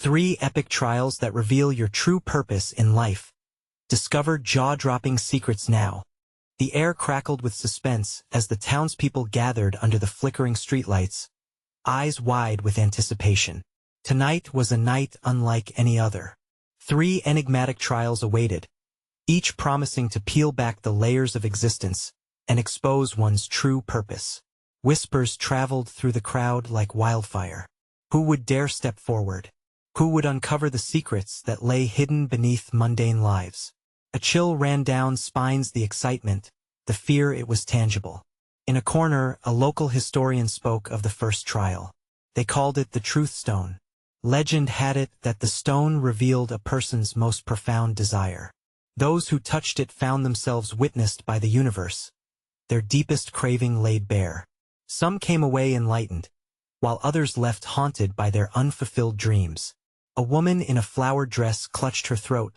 3 epic trials that reveal your true purpose in life. Discover jaw-dropping secrets now. The air crackled with suspense as the townspeople gathered under the flickering streetlights, eyes wide with anticipation. Tonight was a night unlike any other. 3 enigmatic trials awaited, each promising to peel back the layers of existence and expose one's true purpose. Whispers traveled through the crowd like wildfire. Who would dare step forward? Who would uncover the secrets that lay hidden beneath mundane lives? A chill ran down spines, the excitement, the fear. It was tangible. In a corner, a local historian spoke of the first trial. They called it the Truth Stone. Legend had it that the stone revealed a person's most profound desire. Those who touched it found themselves witnessed by the universe, their deepest craving laid bare. Some came away enlightened, while others left haunted by their unfulfilled dreams. A woman in a flowered dress clutched her throat,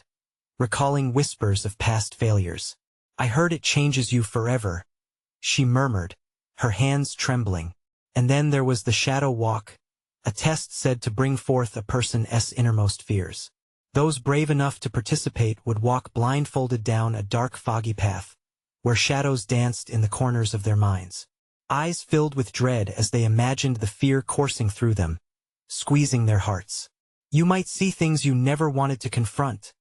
recalling whispers of past failures. "I heard it changes you forever," she murmured, her hands trembling. And then there was the shadow walk, a test said to bring forth a person's innermost fears. Those brave enough to participate would walk blindfolded down a dark, foggy path, where shadows danced in the corners of their minds. Eyes filled with dread as they imagined the fear coursing through them, squeezing their hearts. "You might see things you never wanted to confront,"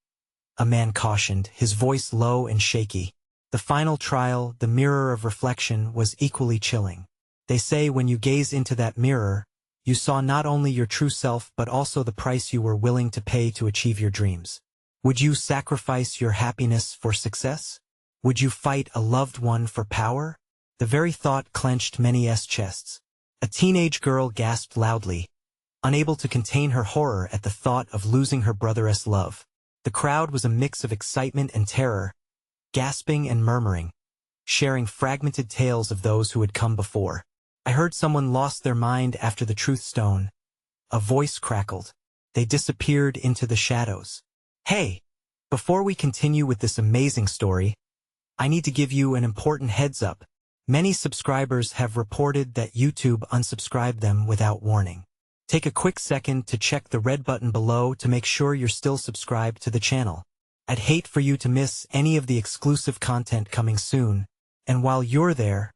a man cautioned, his voice low and shaky. The final trial, the mirror of reflection, was equally chilling. They say when you gaze into that mirror, you saw not only your true self but also the price you were willing to pay to achieve your dreams. Would you sacrifice your happiness for success? Would you fight a loved one for power? The very thought clenched many's chests. A teenage girl gasped loudly, unable to contain her horror at the thought of losing her brother's love. The crowd was a mix of excitement and terror, gasping and murmuring, sharing fragmented tales of those who had come before. "I heard someone lost their mind after the Truth Stone," a voice crackled. They disappeared into the shadows. "Hey, before we continue with this amazing story, I need to give you an important heads up. Many subscribers have reported that YouTube unsubscribed them without warning. Take a quick second to check the red button below to make sure you're still subscribed to the channel. I'd hate for you to miss any of the exclusive content coming soon, and while you're there,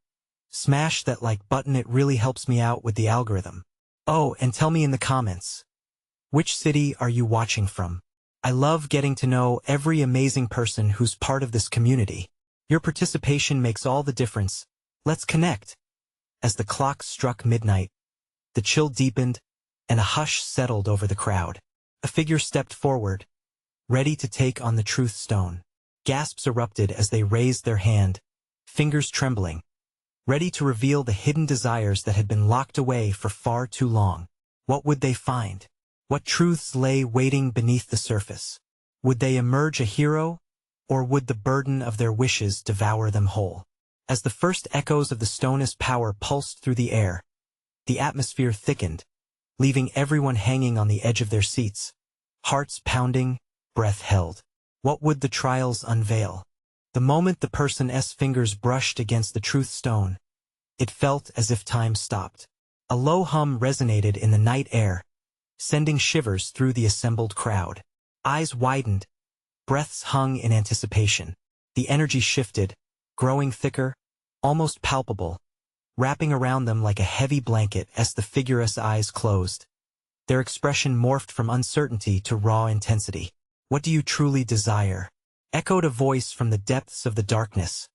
smash that like button. It really helps me out with the algorithm. Oh, and tell me in the comments, which city are you watching from? I love getting to know every amazing person who's part of this community. Your participation makes all the difference. Let's connect. As the clock struck midnight, the chill deepened, and a hush settled over the crowd. A figure stepped forward, ready to take on the Truth Stone. Gasps erupted as they raised their hand, fingers trembling, ready to reveal the hidden desires that had been locked away for far too long. What would they find? What truths lay waiting beneath the surface? Would they emerge a hero, or would the burden of their wishes devour them whole? As the first echoes of the stone's power pulsed through the air, the atmosphere thickened, leaving everyone hanging on the edge of their seats, hearts pounding, breath held. What would the trials unveil? The moment the person's fingers brushed against the Truth Stone, it felt as if time stopped. A low hum resonated in the night air, sending shivers through the assembled crowd. Eyes widened, breaths hung in anticipation. The energy shifted, growing thicker, almost palpable, wrapping around them like a heavy blanket as the figure's eyes closed. Their expression morphed from uncertainty to raw intensity. "What do you truly desire?" echoed a voice from the depths of the darkness,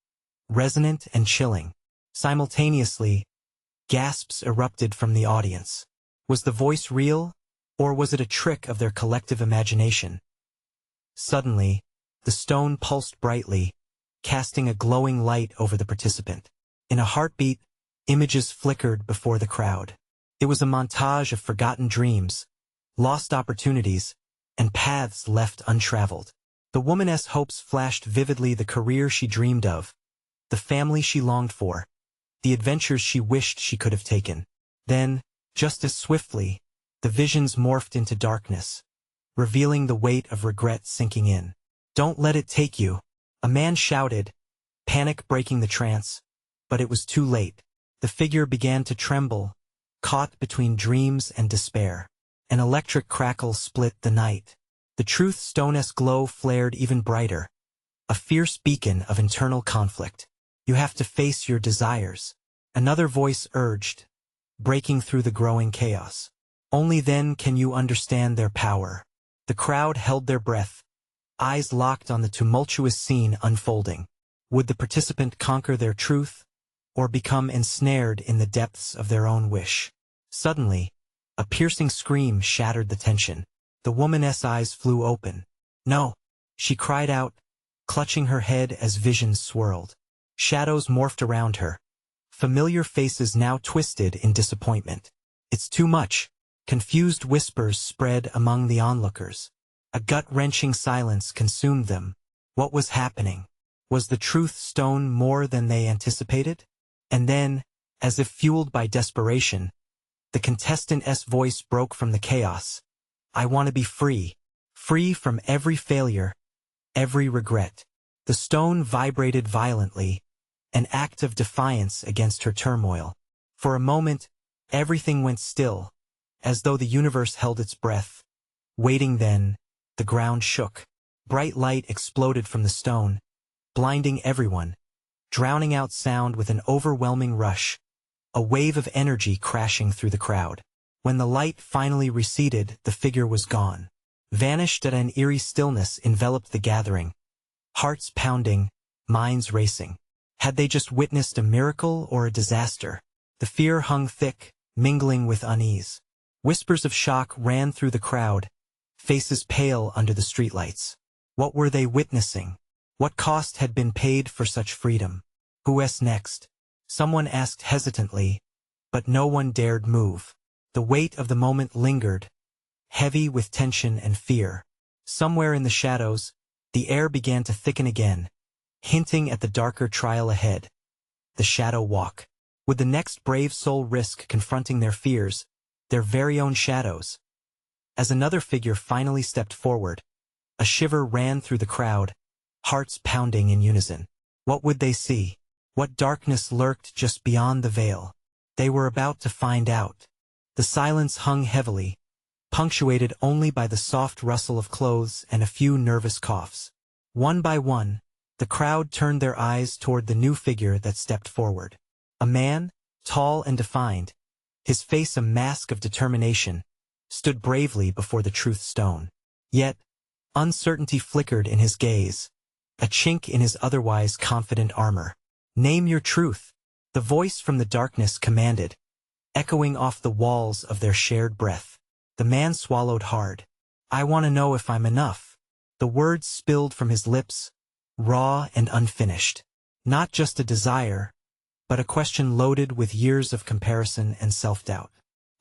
resonant and chilling. Simultaneously, gasps erupted from the audience. Was the voice real, or was it a trick of their collective imagination? Suddenly, the stone pulsed brightly, casting a glowing light over the participant. In a heartbeat, images flickered before the crowd. It was a montage of forgotten dreams, lost opportunities, and paths left untraveled. The woman's hopes flashed vividly: the career she dreamed of, the family she longed for, the adventures she wished she could have taken. Then, just as swiftly, the visions morphed into darkness, revealing the weight of regret sinking in. "Don't let it take you," a man shouted, panic breaking the trance. But it was too late. The figure began to tremble, caught between dreams and despair. An electric crackle split the night. The truth stone's glow flared even brighter, a fierce beacon of internal conflict. You have to face your desires, another voice urged, breaking through the growing chaos. Only then can you understand their power. The crowd held their breath, eyes locked on the tumultuous scene unfolding. Would the participant conquer their truth, or become ensnared in the depths of their own wish? Suddenly, a piercing scream shattered the tension. The woman's eyes flew open. No, she cried out, clutching her head as visions swirled. Shadows morphed around her, familiar faces now twisted in disappointment. It's too much. Confused whispers spread among the onlookers. A gut-wrenching silence consumed them. What was happening? Was the truth stone more than they anticipated? And then, as if fueled by desperation, the contestant's voice broke from the chaos. I want to be free. Free from every failure, every regret. The stone vibrated violently, an act of defiance against her turmoil. For a moment, everything went still, as though the universe held its breath. Waiting then, the ground shook. Bright light exploded from the stone, blinding everyone, drowning out sound with an overwhelming rush, a wave of energy crashing through the crowd. When the light finally receded, the figure was gone. Vanished at an eerie stillness enveloped the gathering. Hearts pounding, minds racing. Had they just witnessed a miracle or a disaster? The fear hung thick, mingling with unease. Whispers of shock ran through the crowd, faces pale under the streetlights. What were they witnessing? What cost had been paid for such freedom? Who's next? Someone asked hesitantly, but no one dared move. The weight of the moment lingered, heavy with tension and fear. Somewhere in the shadows, the air began to thicken again, hinting at the darker trial ahead. The shadow walk. Would the next brave soul risk confronting their fears, their very own shadows? As another figure finally stepped forward, a shiver ran through the crowd, hearts pounding in unison. What would they see? What darkness lurked just beyond the veil? They were about to find out. The silence hung heavily, punctuated only by the soft rustle of clothes and a few nervous coughs. One by one, the crowd turned their eyes toward the new figure that stepped forward. A man, tall and defined, his face a mask of determination, stood bravely before the truth stone. Yet, uncertainty flickered in his gaze, a chink in his otherwise confident armor. Name your truth, the voice from the darkness commanded, echoing off the walls of their shared breath. The man swallowed hard. I want to know if I'm enough. The words spilled from his lips, raw and unfinished. Not just a desire, but a question loaded with years of comparison and self-doubt.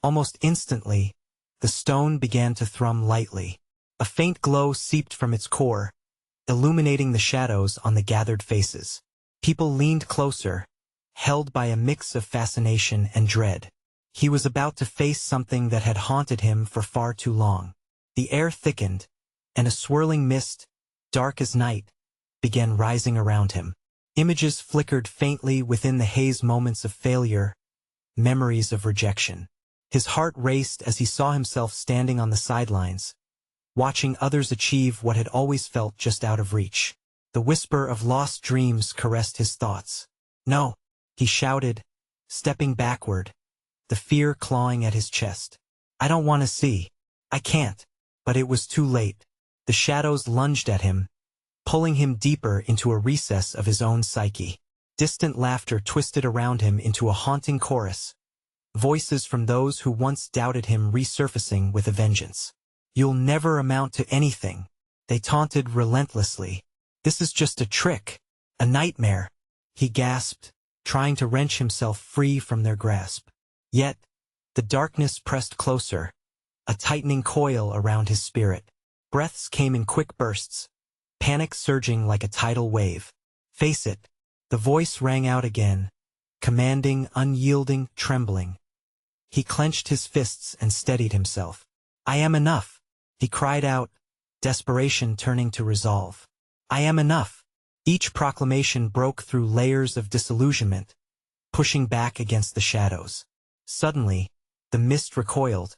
Almost instantly, the stone began to thrum lightly. A faint glow seeped from its core, illuminating the shadows on the gathered faces. People leaned closer, held by a mix of fascination and dread. He was about to face something that had haunted him for far too long. The air thickened, and a swirling mist, dark as night, began rising around him. Images flickered faintly within the haze, moments of failure, memories of rejection. His heart raced as he saw himself standing on the sidelines, watching others achieve what had always felt just out of reach. The whisper of lost dreams caressed his thoughts. No, he shouted, stepping backward, the fear clawing at his chest. I don't want to see. I can't. But it was too late. The shadows lunged at him, pulling him deeper into a recess of his own psyche. Distant laughter twisted around him into a haunting chorus, voices from those who once doubted him resurfacing with a vengeance. You'll never amount to anything, they taunted relentlessly. This is just a trick, a nightmare, he gasped, trying to wrench himself free from their grasp. Yet, the darkness pressed closer, a tightening coil around his spirit. Breaths came in quick bursts, panic surging like a tidal wave. Face it, the voice rang out again, commanding, unyielding, trembling. He clenched his fists and steadied himself. I am enough, he cried out, desperation turning to resolve. I am enough. Each proclamation broke through layers of disillusionment, pushing back against the shadows. Suddenly, the mist recoiled,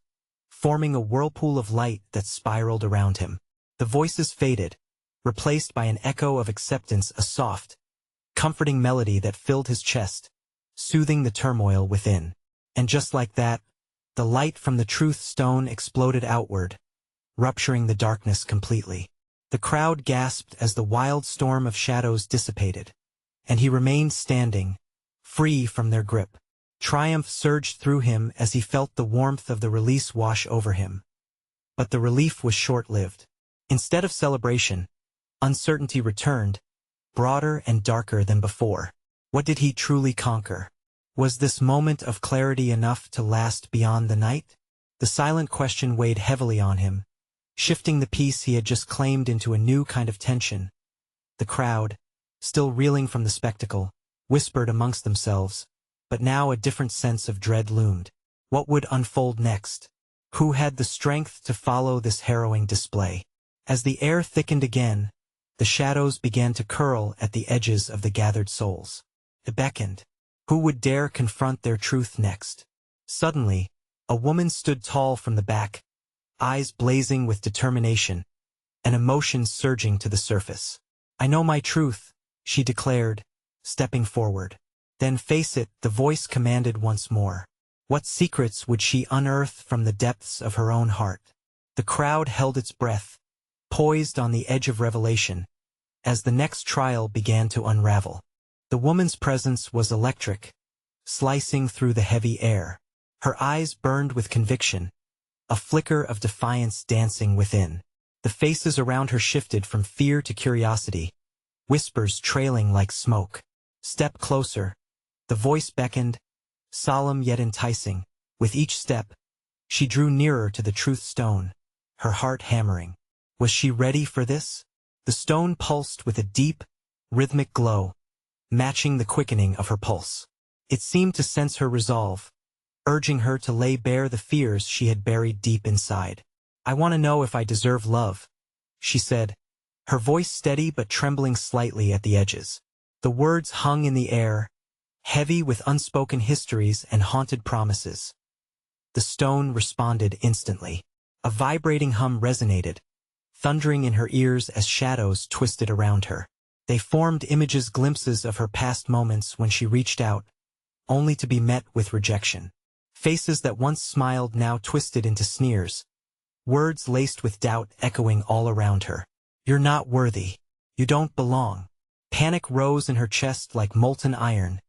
forming a whirlpool of light that spiraled around him. The voices faded, replaced by an echo of acceptance, a soft, comforting melody that filled his chest, soothing the turmoil within. And just like that, the light from the truth stone exploded outward, rupturing the darkness completely. The crowd gasped as the wild storm of shadows dissipated, and he remained standing, free from their grip. Triumph surged through him as he felt the warmth of the release wash over him. But the relief was short-lived. Instead of celebration, uncertainty returned, broader and darker than before. What did he truly conquer? Was this moment of clarity enough to last beyond the night? The silent question weighed heavily on him, shifting the peace he had just claimed into a new kind of tension. The crowd, still reeling from the spectacle, whispered amongst themselves, but now a different sense of dread loomed. What would unfold next? Who had the strength to follow this harrowing display? As the air thickened again, the shadows began to curl at the edges of the gathered souls. It beckoned. Who would dare confront their truth next? Suddenly, a woman stood tall from the back, eyes blazing with determination, and emotions surging to the surface. "I know my truth," she declared, stepping forward. "Then face it," the voice commanded once more. What secrets would she unearth from the depths of her own heart? The crowd held its breath, poised on the edge of revelation, as the next trial began to unravel. The woman's presence was electric, slicing through the heavy air. Her eyes burned with conviction, a flicker of defiance dancing within. The faces around her shifted from fear to curiosity, whispers trailing like smoke. "Step closer," the voice beckoned, solemn yet enticing. With each step, she drew nearer to the truth stone, her heart hammering. Was she ready for this? The stone pulsed with a deep, rhythmic glow, matching the quickening of her pulse. It seemed to sense her resolve, urging her to lay bare the fears she had buried deep inside. "I want to know if I deserve love," she said, her voice steady but trembling slightly at the edges. The words hung in the air, heavy with unspoken histories and haunted promises. The stone responded instantly. A vibrating hum resonated, thundering in her ears as shadows twisted around her. They formed images, glimpses of her past moments when she reached out, only to be met with rejection. Faces that once smiled now twisted into sneers, words laced with doubt echoing all around her. "You're not worthy. You don't belong." Panic rose in her chest like molten iron,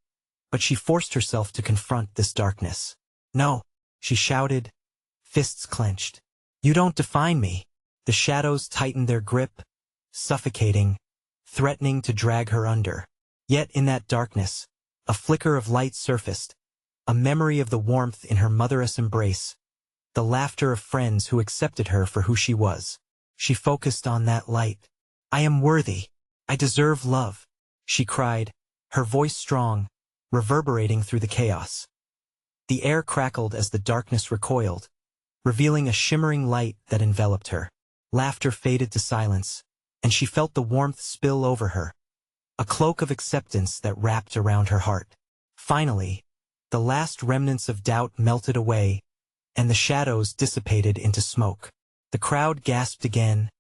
but she forced herself to confront this darkness. "No," she shouted, fists clenched. "You don't define me." The shadows tightened their grip, suffocating, threatening to drag her under. Yet in that darkness, a flicker of light surfaced, a memory of the warmth in her mother's embrace, the laughter of friends who accepted her for who she was. She focused on that light. "I am worthy. I deserve love," she cried, her voice strong, reverberating through the chaos. The air crackled as the darkness recoiled, revealing a shimmering light that enveloped her. Laughter faded to silence, and she felt the warmth spill over her, a cloak of acceptance that wrapped around her heart. Finally, the last remnants of doubt melted away, and the shadows dissipated into smoke. The crowd gasped again,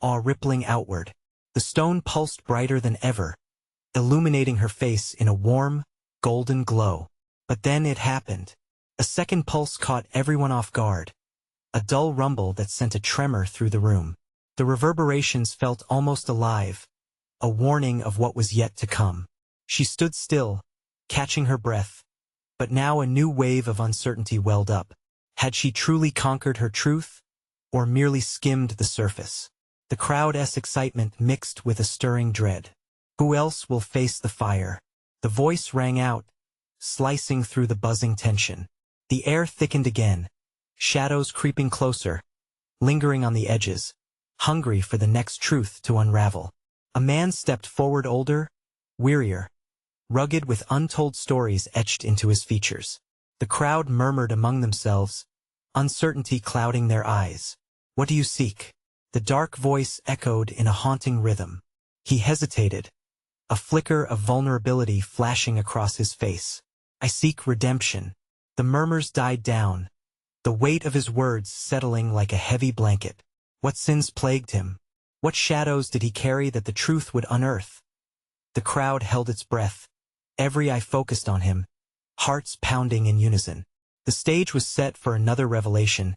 awe rippling outward. The stone pulsed brighter than ever, illuminating her face in a warm, golden glow. But then it happened. A second pulse caught everyone off guard, a dull rumble that sent a tremor through the room. The reverberations felt almost alive, a warning of what was yet to come. She stood still, catching her breath, but now a new wave of uncertainty welled up. Had she truly conquered her truth, or merely skimmed the surface? The crowd's excitement mixed with a stirring dread. Who else will face the fire? The voice rang out, slicing through the buzzing tension. The air thickened again, shadows creeping closer, lingering on the edges, hungry for the next truth to unravel. A man stepped forward, older, wearier, rugged with untold stories etched into his features. The crowd murmured among themselves, uncertainty clouding their eyes. "What do you seek?" The dark voice echoed in a haunting rhythm. He hesitated, a flicker of vulnerability flashing across his face. "I seek redemption." The murmurs died down, the weight of his words settling like a heavy blanket. What sins plagued him? What shadows did he carry that the truth would unearth? The crowd held its breath. Every eye focused on him, hearts pounding in unison. The stage was set for another revelation,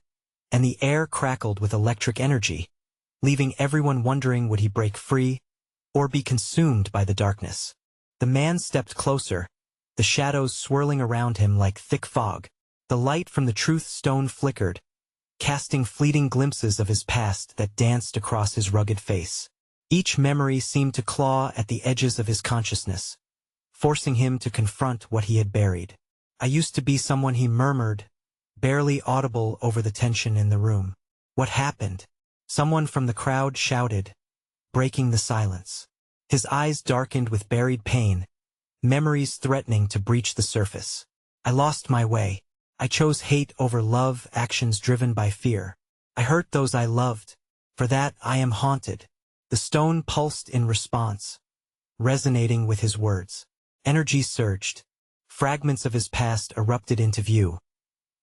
and the air crackled with electric energy, leaving everyone wondering would he break free or be consumed by the darkness. The man stepped closer, the shadows swirling around him like thick fog. The light from the truth stone flickered, casting fleeting glimpses of his past that danced across his rugged face. Each memory seemed to claw at the edges of his consciousness, forcing him to confront what he had buried. I used to be someone, he murmured, barely audible over the tension in the room. What happened? Someone from the crowd shouted, breaking the silence. His eyes darkened with buried pain, memories threatening to breach the surface. I lost my way. I chose hate over love, actions driven by fear. I hurt those I loved. For that I am haunted. The stone pulsed in response, resonating with his words. Energy surged. Fragments of his past erupted into view.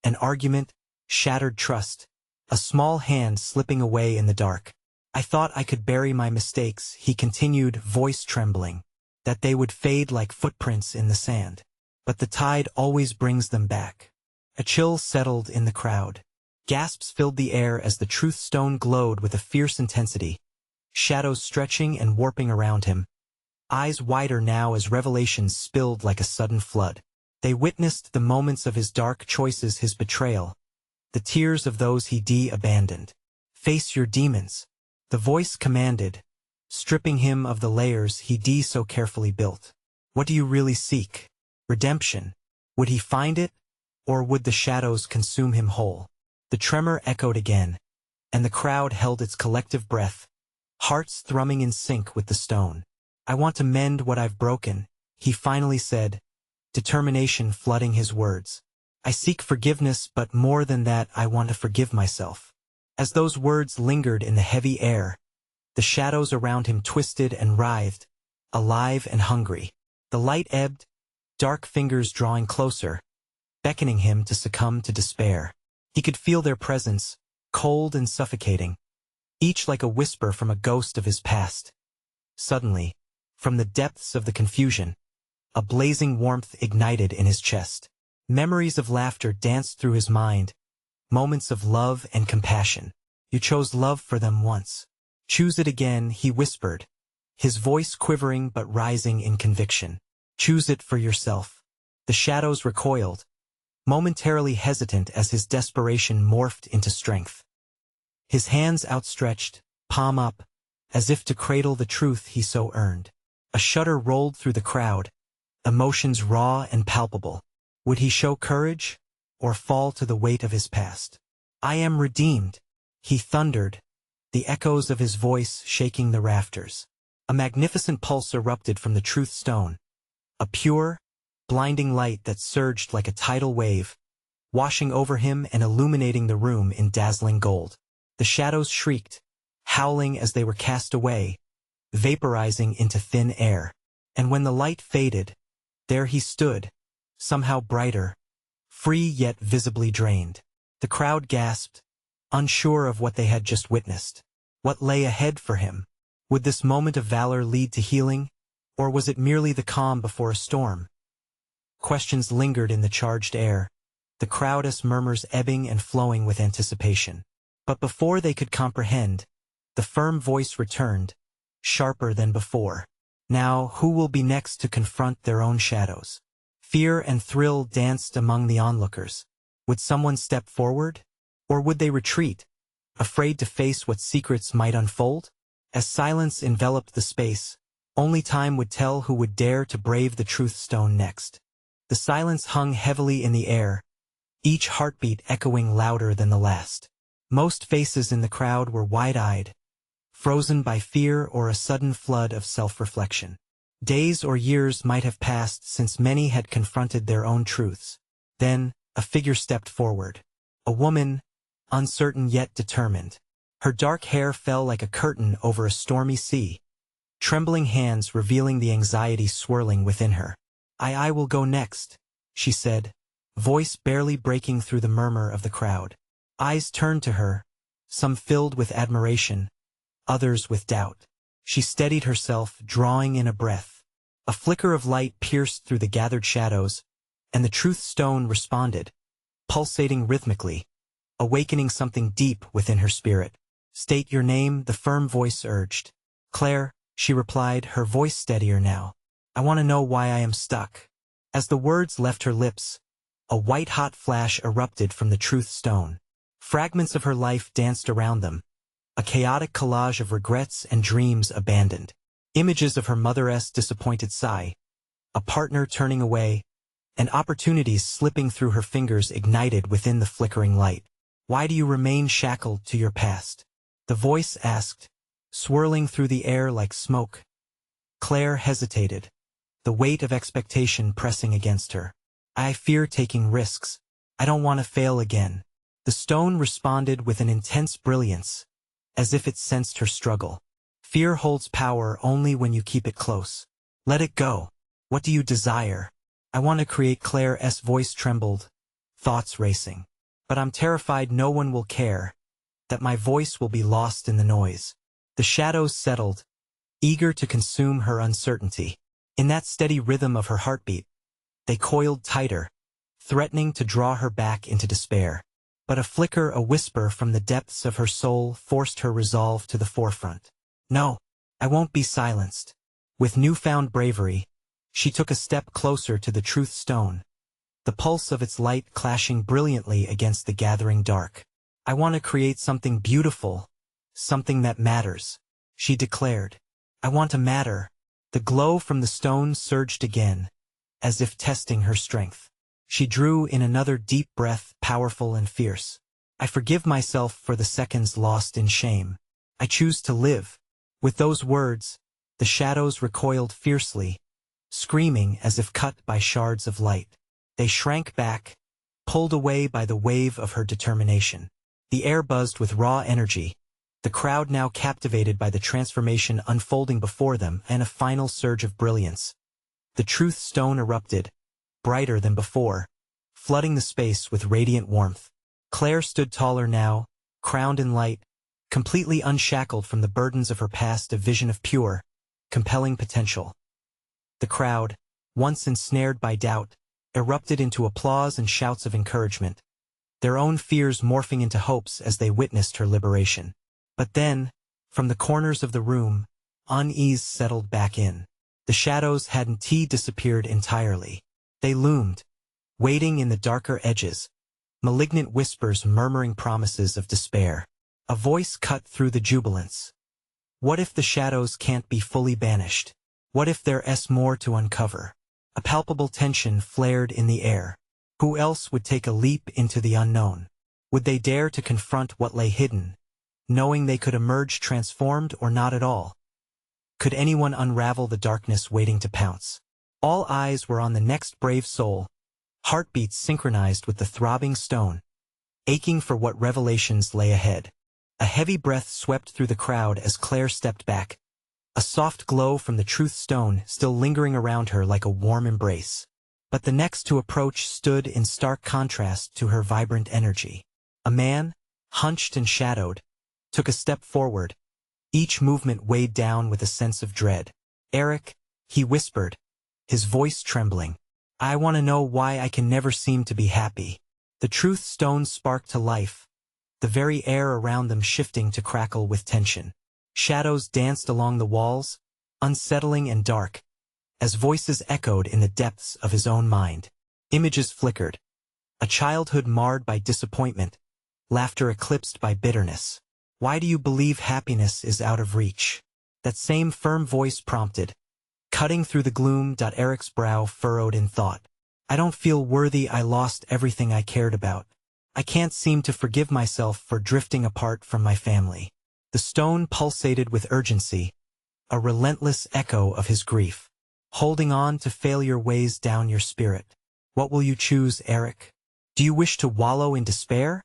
An argument, shattered trust, a small hand slipping away in the dark. I thought I could bury my mistakes, he continued, voice trembling, that they would fade like footprints in the sand. But the tide always brings them back. A chill settled in the crowd. Gasps filled the air as the truth stone glowed with a fierce intensity, shadows stretching and warping around him, eyes wider now as revelations spilled like a sudden flood. They witnessed the moments of his dark choices, his betrayal, the tears of those he abandoned. Face your demons, the voice commanded, stripping him of the layers he so carefully built. What do you really seek? Redemption? Would he find it, or would the shadows consume him whole? The tremor echoed again, and the crowd held its collective breath, hearts thrumming in sync with the stone. I want to mend what I've broken, he finally said, determination flooding his words. I seek forgiveness, but more than that, I want to forgive myself. As those words lingered in the heavy air, the shadows around him twisted and writhed, alive and hungry. The light ebbed, dark fingers drawing closer, beckoning him to succumb to despair. He could feel their presence, cold and suffocating, each like a whisper from a ghost of his past. Suddenly, from the depths of the confusion, a blazing warmth ignited in his chest. Memories of laughter danced through his mind, moments of love and compassion. You chose love for them once. Choose it again, he whispered, his voice quivering but rising in conviction. Choose it for yourself. The shadows recoiled, momentarily hesitant as his desperation morphed into strength. His hands outstretched, palm up, as if to cradle the truth he so earned. A shudder rolled through the crowd, emotions raw and palpable. Would he show courage, or fall to the weight of his past? I am redeemed, he thundered, the echoes of his voice shaking the rafters. A magnificent pulse erupted from the truth stone, a pure, blinding light that surged like a tidal wave, washing over him and illuminating the room in dazzling gold. The shadows shrieked, howling as they were cast away, vaporizing into thin air. And when the light faded, there he stood, somehow brighter, free yet visibly drained. The crowd gasped, unsure of what they had just witnessed. What lay ahead for him? Would this moment of valor lead to healing, or was it merely the calm before a storm? Questions lingered in the charged air, the crowd's murmurs ebbing and flowing with anticipation. But before they could comprehend, the firm voice returned, sharper than before. Now, who will be next to confront their own shadows? Fear and thrill danced among the onlookers. Would someone step forward? Or would they retreat, afraid to face what secrets might unfold? As silence enveloped the space, only time would tell who would dare to brave the truth stone next. The silence hung heavily in the air, each heartbeat echoing louder than the last. Most faces in the crowd were wide-eyed, frozen by fear or a sudden flood of self-reflection. Days or years might have passed since many had confronted their own truths. Then, a figure stepped forward. A woman, uncertain yet determined. Her dark hair fell like a curtain over a stormy sea, trembling hands revealing the anxiety swirling within her. I will go next, she said, voice barely breaking through the murmur of the crowd. Eyes turned to her, some filled with admiration, others with doubt. She steadied herself, drawing in a breath. A flicker of light pierced through the gathered shadows, and the truth stone responded, pulsating rhythmically, awakening something deep within her spirit. State your name, the firm voice urged. Claire, she replied, her voice steadier now. I want to know why I am stuck. As the words left her lips, a white-hot flash erupted from the truth stone. Fragments of her life danced around them, a chaotic collage of regrets and dreams abandoned. Images of her mother's disappointed sigh, a partner turning away, and opportunities slipping through her fingers ignited within the flickering light. Why do you remain shackled to your past? The voice asked, swirling through the air like smoke. Claire hesitated, the weight of expectation pressing against her. I fear taking risks. I don't want to fail again. The stone responded with an intense brilliance, as if it sensed her struggle. Fear holds power only when you keep it close. Let it go. What do you desire? I want to create. Claire's voice trembled, thoughts racing. But I'm terrified no one will care, that my voice will be lost in the noise. The shadows settled, eager to consume her uncertainty. In that steady rhythm of her heartbeat, they coiled tighter, threatening to draw her back into despair. But a flicker, a whisper from the depths of her soul forced her resolve to the forefront. No, I won't be silenced. With newfound bravery, she took a step closer to the truth stone, the pulse of its light clashing brilliantly against the gathering dark. I want to create something beautiful, something that matters, she declared. I want to matter. The glow from the stone surged again, as if testing her strength. She drew in another deep breath, powerful and fierce. I forgive myself for the seconds lost in shame. I choose to live. With those words, the shadows recoiled fiercely, screaming as if cut by shards of light. They shrank back, pulled away by the wave of her determination. The air buzzed with raw energy, the crowd now captivated by the transformation unfolding before them and a final surge of brilliance. The truth stone erupted, brighter than before, flooding the space with radiant warmth. Claire stood taller now, crowned in light, completely unshackled from the burdens of her past, a vision of pure, compelling potential. The crowd, once ensnared by doubt, erupted into applause and shouts of encouragement, their own fears morphing into hopes as they witnessed her liberation. But then, from the corners of the room, unease settled back in. The shadows hadn't disappeared entirely. They loomed, waiting in the darker edges, malignant whispers murmuring promises of despair. A voice cut through the jubilance. What if the shadows can't be fully banished? What if there's more to uncover? A palpable tension flared in the air. Who else would take a leap into the unknown? Would they dare to confront what lay hidden, knowing they could emerge transformed or not at all? Could anyone unravel the darkness waiting to pounce? All eyes were on the next brave soul, heartbeats synchronized with the throbbing stone, aching for what revelations lay ahead. A heavy breath swept through the crowd as Claire stepped back, a soft glow from the truth stone still lingering around her like a warm embrace. But the next to approach stood in stark contrast to her vibrant energy. A man, hunched and shadowed, took a step forward, each movement weighed down with a sense of dread. Eric, he whispered, his voice trembling. I want to know why I can never seem to be happy. The truth stone sparked to life, the very air around them shifting to crackle with tension. Shadows danced along the walls, unsettling and dark, as voices echoed in the depths of his own mind. Images flickered, a childhood marred by disappointment, laughter eclipsed by bitterness. Why do you believe happiness is out of reach? That same firm voice prompted, cutting through the gloom. Eric's brow furrowed in thought. I don't feel worthy. I lost everything I cared about. I can't seem to forgive myself for drifting apart from my family. The stone pulsated with urgency, a relentless echo of his grief. Holding on to failure weighs down your spirit. What will you choose, Eric? Do you wish to wallow in despair,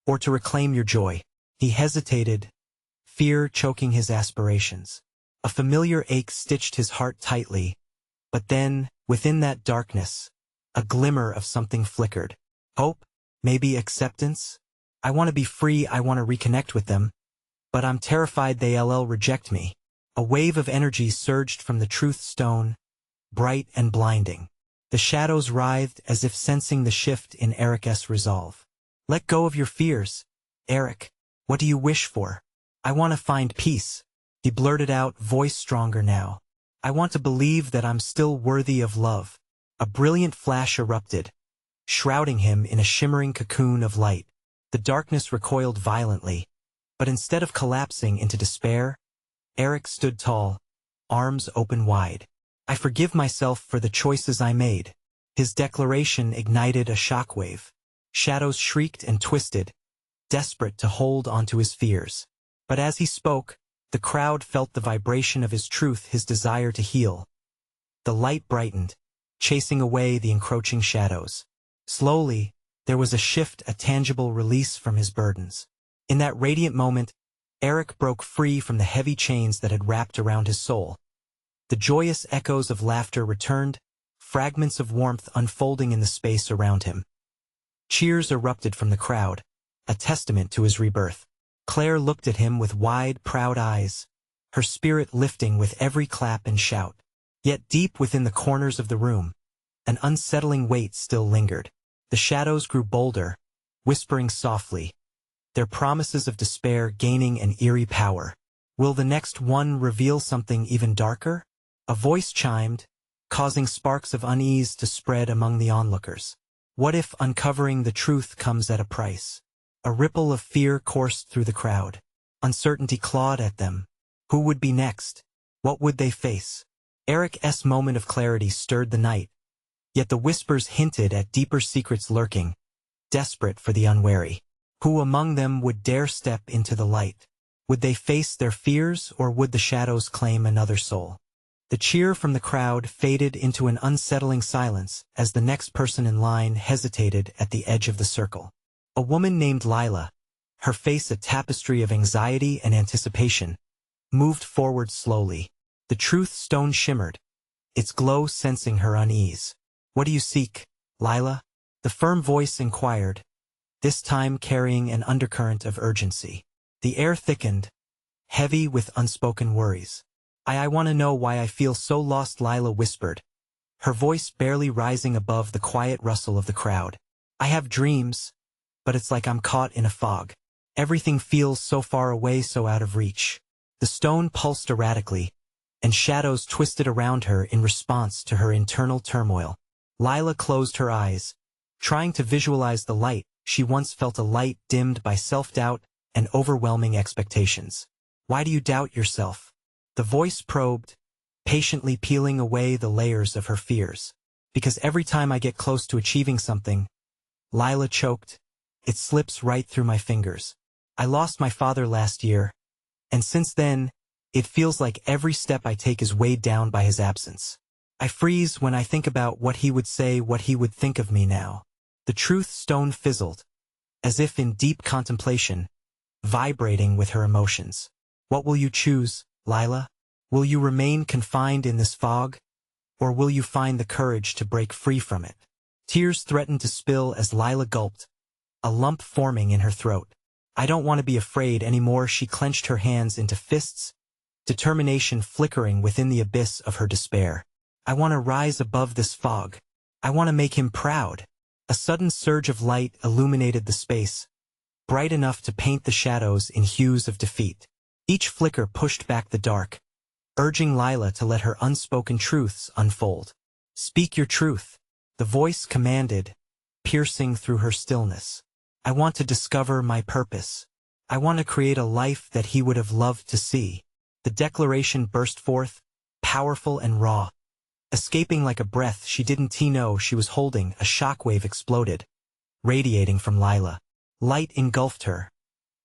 or to reclaim your joy? He hesitated, fear choking his aspirations. A familiar ache stitched his heart tightly, but then, within that darkness, a glimmer of something flickered. Hope, maybe acceptance? I want to be free, I want to reconnect with them, but I'm terrified they'll reject me. A wave of energy surged from the truth stone, bright and blinding. The shadows writhed as if sensing the shift in Eric's resolve. Let go of your fears, Eric. What do you wish for? I want to find peace, he blurted out, voice stronger now. I want to believe that I'm still worthy of love. A brilliant flash erupted, shrouding him in a shimmering cocoon of light. The darkness recoiled violently, but instead of collapsing into despair, Eric stood tall, arms open wide. I forgive myself for the choices I made. His declaration ignited a shockwave. Shadows shrieked and twisted, desperate to hold onto his fears. But as he spoke, the crowd felt the vibration of his truth, his desire to heal. The light brightened, chasing away the encroaching shadows. Slowly, there was a shift, a tangible release from his burdens. In that radiant moment, Eric broke free from the heavy chains that had wrapped around his soul. The joyous echoes of laughter returned, fragments of warmth unfolding in the space around him. Cheers erupted from the crowd, a testament to his rebirth. Claire looked at him with wide, proud eyes, her spirit lifting with every clap and shout. Yet deep within the corners of the room, an unsettling weight still lingered. The shadows grew bolder, whispering softly, their promises of despair gaining an eerie power. Will the next one reveal something even darker? A voice chimed, causing sparks of unease to spread among the onlookers. What if uncovering the truth comes at a price? A ripple of fear coursed through the crowd. Uncertainty clawed at them. Who would be next? What would they face? Eric's moment of clarity stirred the night, yet the whispers hinted at deeper secrets lurking, desperate for the unwary. Who among them would dare step into the light? Would they face their fears, or would the shadows claim another soul? The cheer from the crowd faded into an unsettling silence as the next person in line hesitated at the edge of the circle. A woman named Lila, her face a tapestry of anxiety and anticipation, moved forward slowly. The truth stone shimmered, its glow sensing her unease. What do you seek, Lila? The firm voice inquired, this time carrying an undercurrent of urgency. The air thickened, heavy with unspoken worries. I want to know why I feel so lost, Lila whispered, her voice barely rising above the quiet rustle of the crowd. I have dreams, but it's like I'm caught in a fog. Everything feels so far away, so out of reach. The stone pulsed erratically, and shadows twisted around her in response to her internal turmoil. Lila closed her eyes, trying to visualize the light she once felt, a light dimmed by self-doubt and overwhelming expectations. Why do you doubt yourself? The voice probed, patiently peeling away the layers of her fears. Because every time I get close to achieving something, Lila choked, it slips right through my fingers. I lost my father last year, and since then, it feels like every step I take is weighed down by his absence. I freeze when I think about what he would say, what he would think of me now. The truth stone fizzled, as if in deep contemplation, vibrating with her emotions. What will you choose, Lila? Will you remain confined in this fog, or will you find the courage to break free from it? Tears threatened to spill as Lila gulped, a lump forming in her throat. I don't want to be afraid anymore. She clenched her hands into fists, determination flickering within the abyss of her despair. I want to rise above this fog. I want to make him proud. A sudden surge of light illuminated the space, bright enough to paint the shadows in hues of defeat. Each flicker pushed back the dark, urging Lila to let her unspoken truths unfold. Speak your truth, the voice commanded, piercing through her stillness. I want to discover my purpose. I want to create a life that he would have loved to see. The declaration burst forth, powerful and raw. Escaping like a breath she didn't know she was holding, a shockwave exploded, radiating from Lila. Light engulfed her,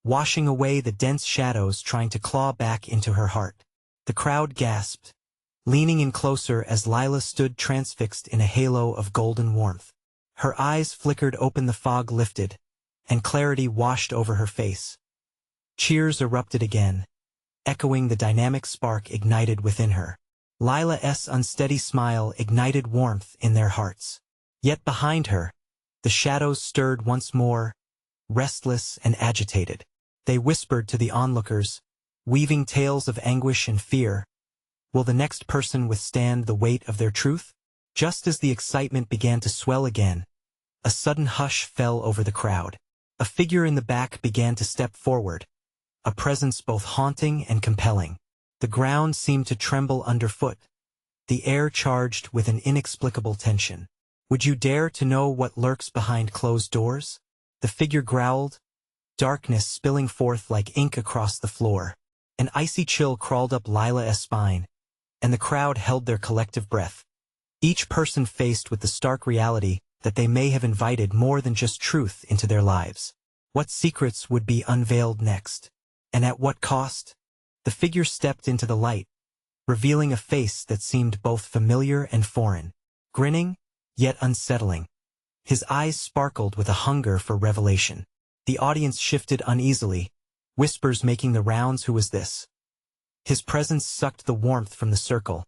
washing away the dense shadows trying to claw back into her heart. The crowd gasped, leaning in closer as Lila stood transfixed in a halo of golden warmth. Her eyes flickered open, the fog lifted, and clarity washed over her face. Cheers erupted again, echoing the dynamic spark ignited within her. Lila's unsteady smile ignited warmth in their hearts. Yet behind her, the shadows stirred once more, restless and agitated. They whispered to the onlookers, weaving tales of anguish and fear. Will the next person withstand the weight of their truth? Just as the excitement began to swell again, a sudden hush fell over the crowd. A figure in the back began to step forward, a presence both haunting and compelling. The ground seemed to tremble underfoot, the air charged with an inexplicable tension. Would you dare to know what lurks behind closed doors? The figure growled, darkness spilling forth like ink across the floor. An icy chill crawled up Lila's spine, and the crowd held their collective breath. Each person faced with the stark reality that they may have invited more than just truth into their lives. What secrets would be unveiled next? And at what cost? The figure stepped into the light, revealing a face that seemed both familiar and foreign, grinning, yet unsettling. His eyes sparkled with a hunger for revelation. The audience shifted uneasily, whispers making the rounds. Who was this? His presence sucked the warmth from the circle,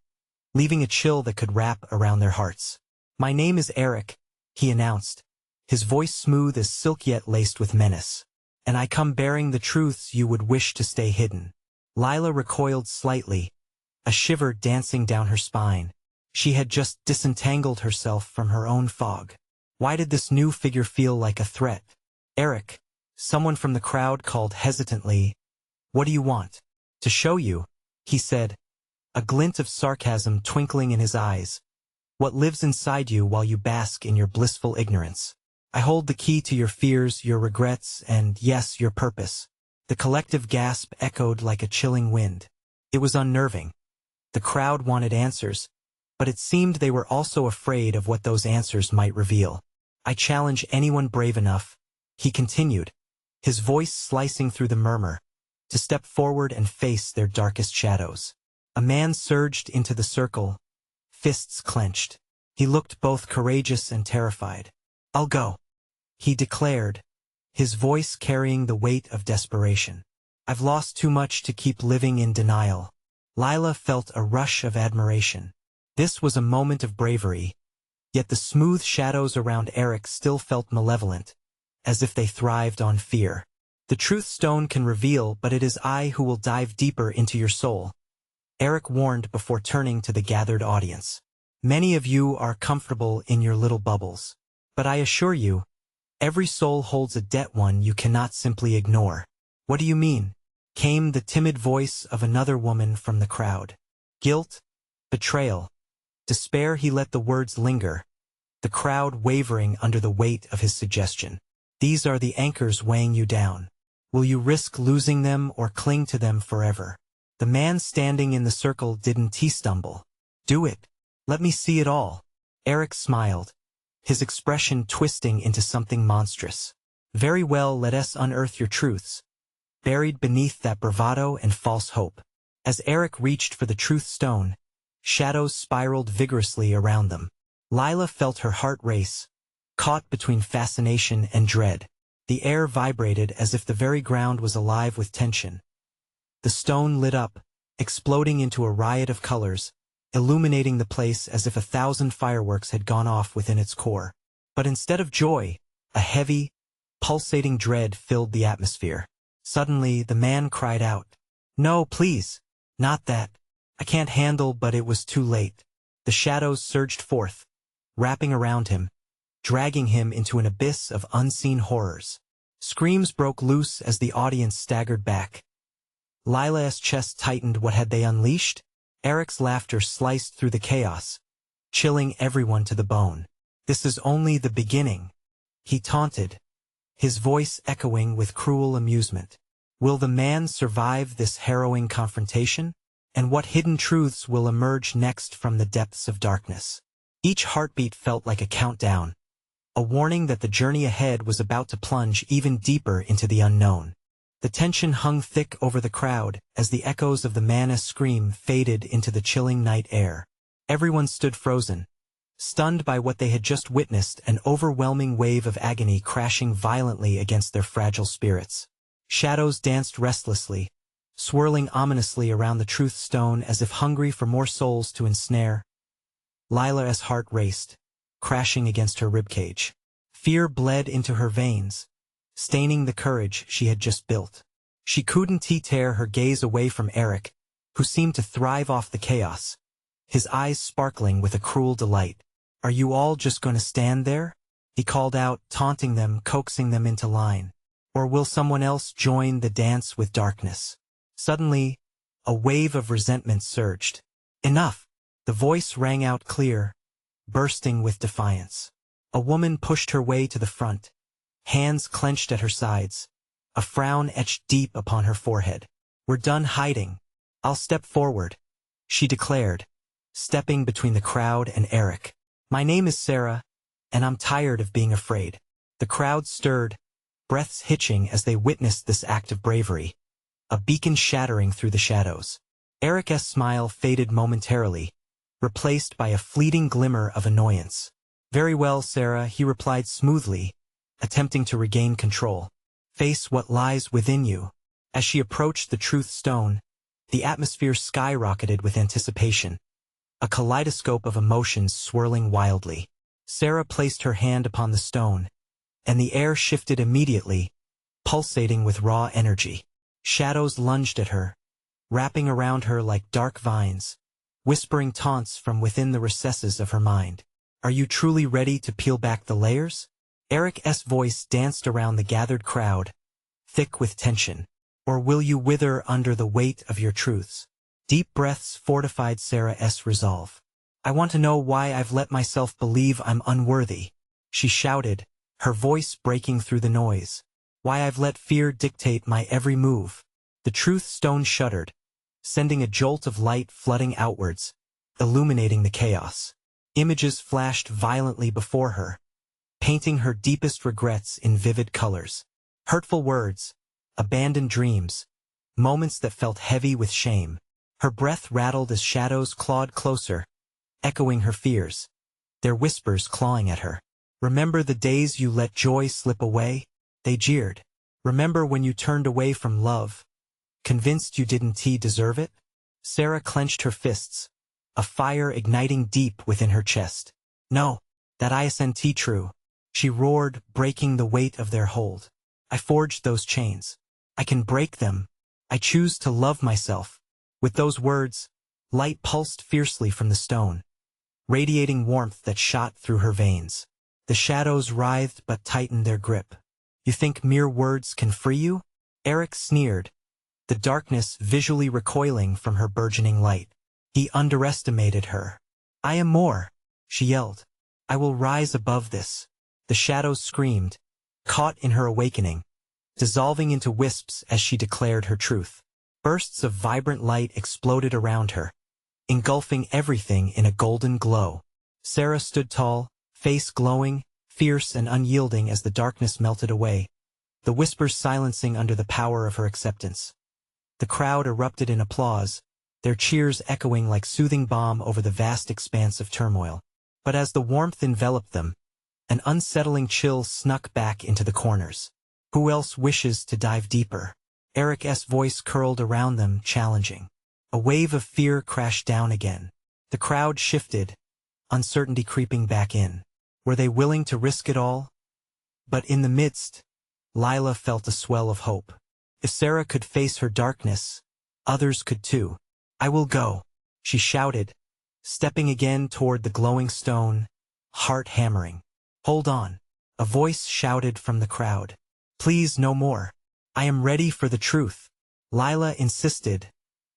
leaving a chill that could wrap around their hearts. My name is Eric, he announced, his voice smooth as silk yet laced with menace. And I come bearing the truths you would wish to stay hidden. Lila recoiled slightly, a shiver dancing down her spine. She had just disentangled herself from her own fog. Why did this new figure feel like a threat? Eric, someone from the crowd called hesitantly. What do you want? To show you, he said, a glint of sarcasm twinkling in his eyes. What lives inside you while you bask in your blissful ignorance. I hold the key to your fears, your regrets, and, yes, your purpose. The collective gasp echoed like a chilling wind. It was unnerving. The crowd wanted answers, but it seemed they were also afraid of what those answers might reveal. I challenge anyone brave enough, he continued, his voice slicing through the murmur, to step forward and face their darkest shadows. A man surged into the circle, fists clenched. He looked both courageous and terrified. I'll go, he declared, his voice carrying the weight of desperation. I've lost too much to keep living in denial. Lila felt a rush of admiration. This was a moment of bravery, yet the smooth shadows around Eric still felt malevolent, as if they thrived on fear. The truth stone can reveal, but it is I who will dive deeper into your soul, Eric warned before turning to the gathered audience. Many of you are comfortable in your little bubbles, but I assure you, every soul holds a debt one you cannot simply ignore. What do you mean? Came the timid voice of another woman from the crowd. Guilt, betrayal, despair. He let the words linger, the crowd wavering under the weight of his suggestion. These are the anchors weighing you down. Will you risk losing them or cling to them forever? The man standing in the circle didn't stumble. Do it. Let me see it all. Eric smiled, his expression twisting into something monstrous. Very well, let us unearth your truths, buried beneath that bravado and false hope. As Eric reached for the truth stone, shadows spiraled vigorously around them. Lila felt her heart race, caught between fascination and dread. The air vibrated as if the very ground was alive with tension. The stone lit up, exploding into a riot of colors, illuminating the place as if 1,000 fireworks had gone off within its core. But instead of joy, a heavy, pulsating dread filled the atmosphere. Suddenly, the man cried out, "No, please, not that. I can't handle," but it was too late. The shadows surged forth, wrapping around him, dragging him into an abyss of unseen horrors. Screams broke loose as the audience staggered back. Lila's chest tightened. What had they unleashed? Eric's laughter sliced through the chaos, chilling everyone to the bone. This is only the beginning, he taunted, his voice echoing with cruel amusement. Will the man survive this harrowing confrontation? And what hidden truths will emerge next from the depths of darkness? Each heartbeat felt like a countdown, a warning that the journey ahead was about to plunge even deeper into the unknown. The tension hung thick over the crowd as the echoes of the man's scream faded into the chilling night air. Everyone stood frozen, stunned by what they had just witnessed, an overwhelming wave of agony crashing violently against their fragile spirits. Shadows danced restlessly, swirling ominously around the truth stone as if hungry for more souls to ensnare. Lila's heart raced, crashing against her ribcage. Fear bled into her veins, staining the courage she had just built. She couldn't tear her gaze away from Eric, who seemed to thrive off the chaos, his eyes sparkling with a cruel delight. "Are you all just going to stand there?" he called out, taunting them, coaxing them into line. "Or will someone else join the dance with darkness?" Suddenly, a wave of resentment surged. "Enough!" The voice rang out clear, bursting with defiance. A woman pushed her way to the front, hands clenched at her sides, a frown etched deep upon her forehead. "We're done hiding. I'll step forward," she declared, stepping between the crowd and Eric. "My name is Sarah, and I'm tired of being afraid." The crowd stirred, breaths hitching as they witnessed this act of bravery, a beacon shattering through the shadows. Eric's smile faded momentarily, replaced by a fleeting glimmer of annoyance. "Very well, Sarah," he replied smoothly, attempting to regain control. "Face what lies within you." As she approached the truth stone, the atmosphere skyrocketed with anticipation, a kaleidoscope of emotions swirling wildly. Sarah placed her hand upon the stone, and the air shifted immediately, pulsating with raw energy. Shadows lunged at her, wrapping around her like dark vines, whispering taunts from within the recesses of her mind. "Are you truly ready to peel back the layers?" Eric's voice danced around the gathered crowd, thick with tension. "Or will you wither under the weight of your truths?" Deep breaths fortified Sarah's resolve. "I want to know why I've let myself believe I'm unworthy," she shouted, her voice breaking through the noise. "Why I've let fear dictate my every move." The truth stone shuddered, sending a jolt of light flooding outwards, illuminating the chaos. Images flashed violently before her, painting her deepest regrets in vivid colors. Hurtful words, abandoned dreams, moments that felt heavy with shame. Her breath rattled as shadows clawed closer, echoing her fears, their whispers clawing at her. "Remember the days you let joy slip away?" they jeered. "Remember when you turned away from love, convinced you didn't deserve it?" Sarah clenched her fists, a fire igniting deep within her chest. "No, that isn't true," she roared, breaking the weight of their hold. "I forged those chains. I can break them. I choose to love myself." With those words, light pulsed fiercely from the stone, radiating warmth that shot through her veins. The shadows writhed but tightened their grip. "You think mere words can free you?" Eric sneered, the darkness visually recoiling from her burgeoning light. He underestimated her. "I am more," she yelled. "I will rise above this." The shadows screamed, caught in her awakening, dissolving into wisps as she declared her truth. Bursts of vibrant light exploded around her, engulfing everything in a golden glow. Sarah stood tall, face glowing, fierce and unyielding as the darkness melted away, the whispers silencing under the power of her acceptance. The crowd erupted in applause, their cheers echoing like soothing balm over the vast expanse of turmoil. But as the warmth enveloped them, an unsettling chill snuck back into the corners. "Who else wishes to dive deeper?" Eric's voice curled around them, challenging. A wave of fear crashed down again. The crowd shifted, uncertainty creeping back in. Were they willing to risk it all? But in the midst, Lila felt a swell of hope. If Sarah could face her darkness, others could too. "I will go," she shouted, stepping again toward the glowing stone, heart hammering. "Hold on," a voice shouted from the crowd. "Please, no more. I am ready for the truth." Lila insisted,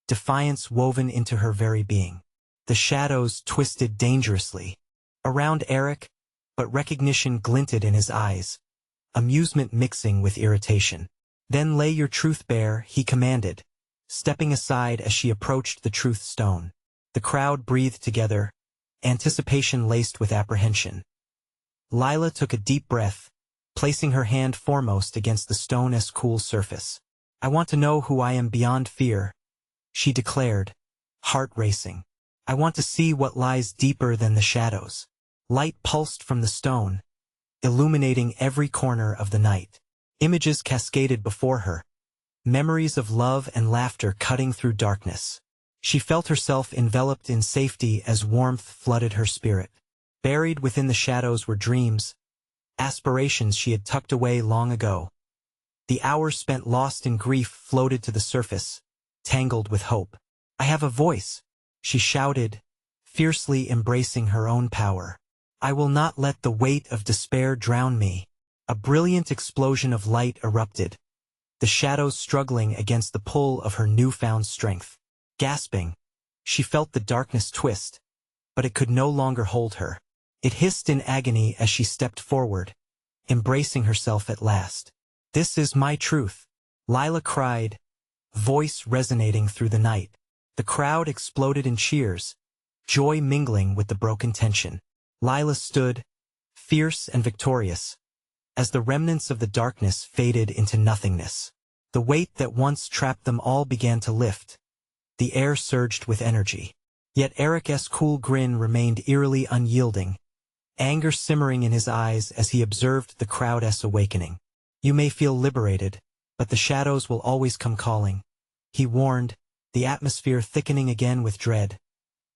defiance woven into her very being. The shadows twisted dangerously around Eric, but recognition glinted in his eyes, amusement mixing with irritation. "Then lay your truth bare," he commanded, stepping aside as she approached the truth stone. The crowd breathed together, anticipation laced with apprehension. Lila took a deep breath, placing her hand foremost against the stone's cool surface. "I want to know who I am beyond fear," she declared, heart racing. "I want to see what lies deeper than the shadows." Light pulsed from the stone, illuminating every corner of the night. Images cascaded before her, memories of love and laughter cutting through darkness. She felt herself enveloped in safety as warmth flooded her spirit. Buried within the shadows were dreams, aspirations she had tucked away long ago. The hours spent lost in grief floated to the surface, tangled with hope. "I have a voice," she shouted, fiercely embracing her own power. "I will not let the weight of despair drown me." A brilliant explosion of light erupted, the shadows struggling against the pull of her newfound strength. Gasping, she felt the darkness twist, but it could no longer hold her. It hissed in agony as she stepped forward, embracing herself at last. "This is my truth," Lila cried, voice resonating through the night. The crowd exploded in cheers, joy mingling with the broken tension. Lila stood, fierce and victorious, as the remnants of the darkness faded into nothingness. The weight that once trapped them all began to lift. The air surged with energy. Yet Eric's cool grin remained eerily unyielding, anger simmering in his eyes as he observed the crowd's awakening. "You may feel liberated, but the shadows will always come calling," he warned, the atmosphere thickening again with dread.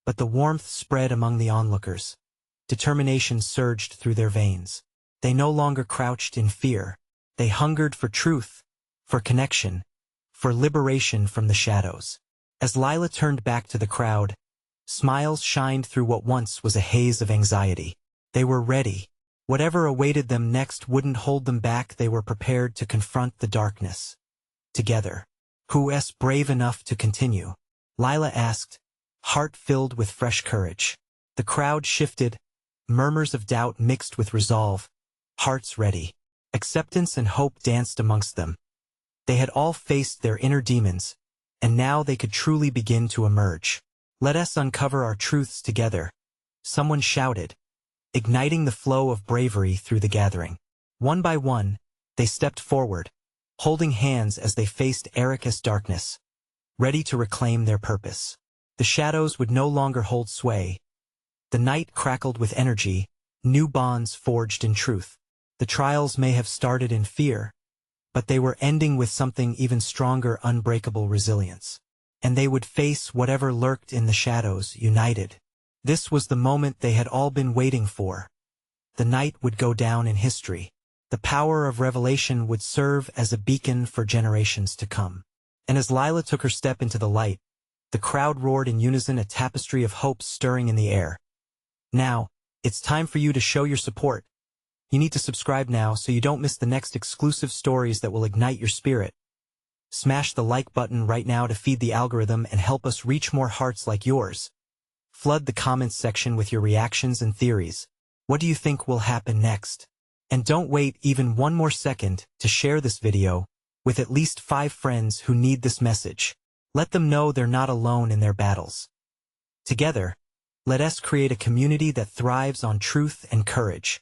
But the warmth spread among the onlookers. Determination surged through their veins. They no longer crouched in fear. They hungered for truth, for connection, for liberation from the shadows. As Lila turned back to the crowd, smiles shined through what once was a haze of anxiety. They were ready. Whatever awaited them next wouldn't hold them back. They were prepared to confront the darkness. Together. "Who's brave enough to continue?" Lila asked, heart filled with fresh courage. The crowd shifted, murmurs of doubt mixed with resolve, hearts ready. Acceptance and hope danced amongst them. They had all faced their inner demons, and now they could truly begin to emerge. "Let us uncover our truths together," someone shouted, igniting the flow of bravery through the gathering. One by one, they stepped forward, holding hands as they faced Eric's darkness, ready to reclaim their purpose. The shadows would no longer hold sway. The night crackled with energy, new bonds forged in truth. The trials may have started in fear, but they were ending with something even stronger, unbreakable resilience. And they would face whatever lurked in the shadows, united. This was the moment they had all been waiting for. The night would go down in history. The power of revelation would serve as a beacon for generations to come. And as Lila took her step into the light, the crowd roared in unison, a tapestry of hope stirring in the air. Now, it's time for you to show your support. You need to subscribe now so you don't miss the next exclusive stories that will ignite your spirit. Smash the like button right now to feed the algorithm and help us reach more hearts like yours. Flood the comments section with your reactions and theories. What do you think will happen next? And don't wait even one more second to share this video with at least 5 friends who need this message. Let them know they're not alone in their battles. Together, let us create a community that thrives on truth and courage.